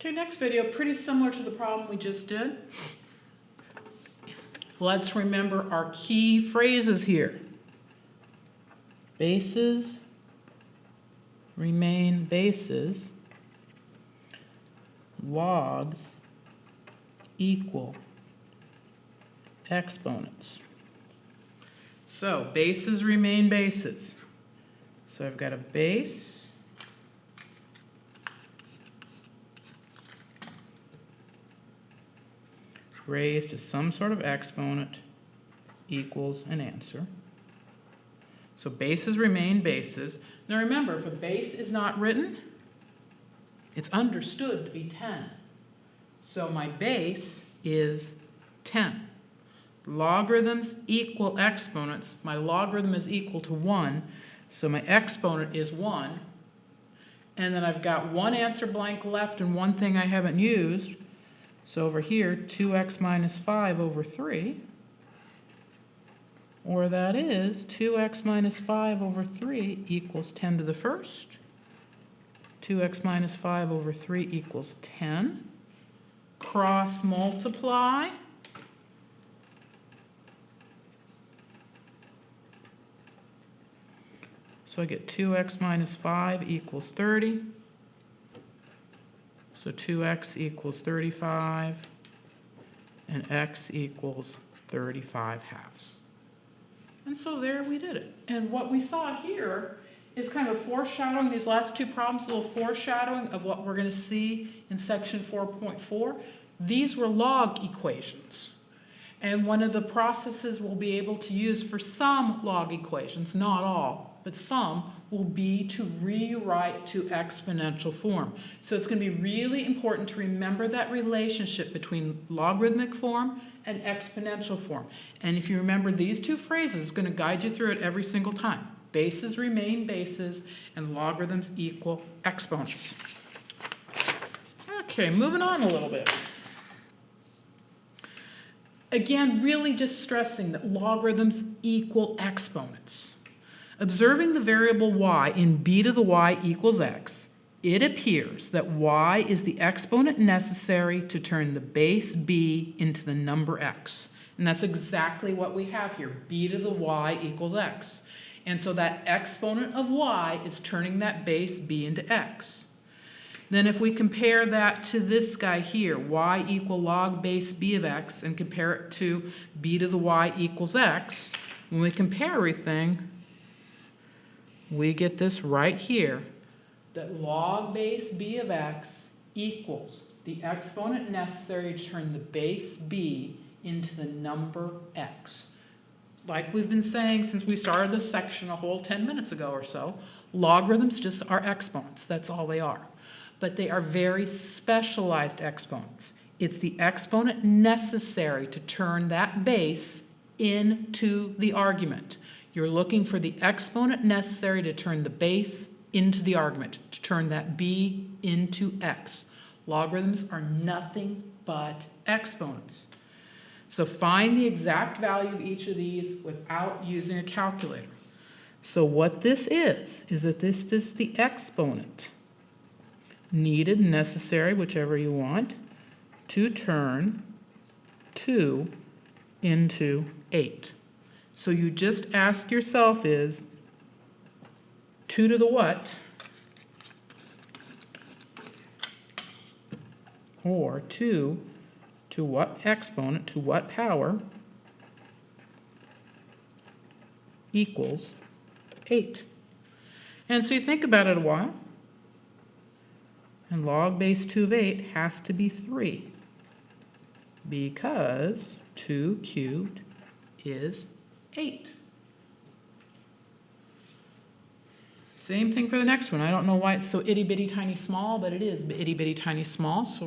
Okay, next video, pretty similar to the problem we just did. Let's remember our key phrases here. Bases remain bases. Logs equal exponents. So bases remain bases. So I've got a base raised to some sort of exponent equals an answer. So bases remain bases. Now remember, if a base is not written, it's understood to be 10. So my base is 10. Logarithms equal exponents. My logarithm is equal to 1, so my exponent is 1. And then I've got one answer blank left and one thing I haven't used. So over here, 2x minus 5 over 3, or that is 2x minus 5 over 3 equals 10 to the first. 2x minus 5 over 3 equals 10. Cross multiply. So I get 2x minus 5 equals 30. So 2x equals 35, and x equals 35 halves. And so there we did it. And what we saw here is kind of foreshadowing, these last two problems, a little foreshadowing of what we're going to see in section 4.4. These were log equations. And one of the processes we'll be able to use for some log equations, not all, but some, will be to rewrite to exponential form. So it's going to be really important to remember that relationship between logarithmic form and exponential form. And if you remember these two phrases, it's going to guide you through it every single time. Bases remain bases, and logarithms equal exponents. Okay, moving on a little bit. Again, really just stressing that logarithms equal exponents. Observing the variable y in b to the y equals x, it appears that y is the exponent necessary to turn the base b into the number x. And that's exactly what we have here. B to the y equals x. And so that exponent of y is turning that base b into x. Then if we compare that to this guy here, y equal log base b of x, and compare it to b to the y equals x, when we compare everything, we get this right here, that log base b of x equals the exponent necessary to turn the base b into the number x. Like we've been saying since we started this section a whole 10 minutes ago or so, logarithms just are exponents. That's all they are. But they are very specialized exponents. It's the exponent necessary to turn that base into the argument. You're looking for the exponent necessary to turn the base into the argument, to turn that b into x. Logarithms are nothing but exponents. So find the exact value of each of these without using a calculator. So what this is that this is the exponent needed, necessary, whichever you want, to turn 2 into 8. So you just ask yourself is 2 to the what? Or 2 to what exponent, to what power, equals 8. And so you think about it a while, and log base 2 of 8 has to be 3, because 2 cubed is 8. Same thing for the next one. I don't know why it's so itty-bitty tiny small, but it is itty-bitty tiny small, so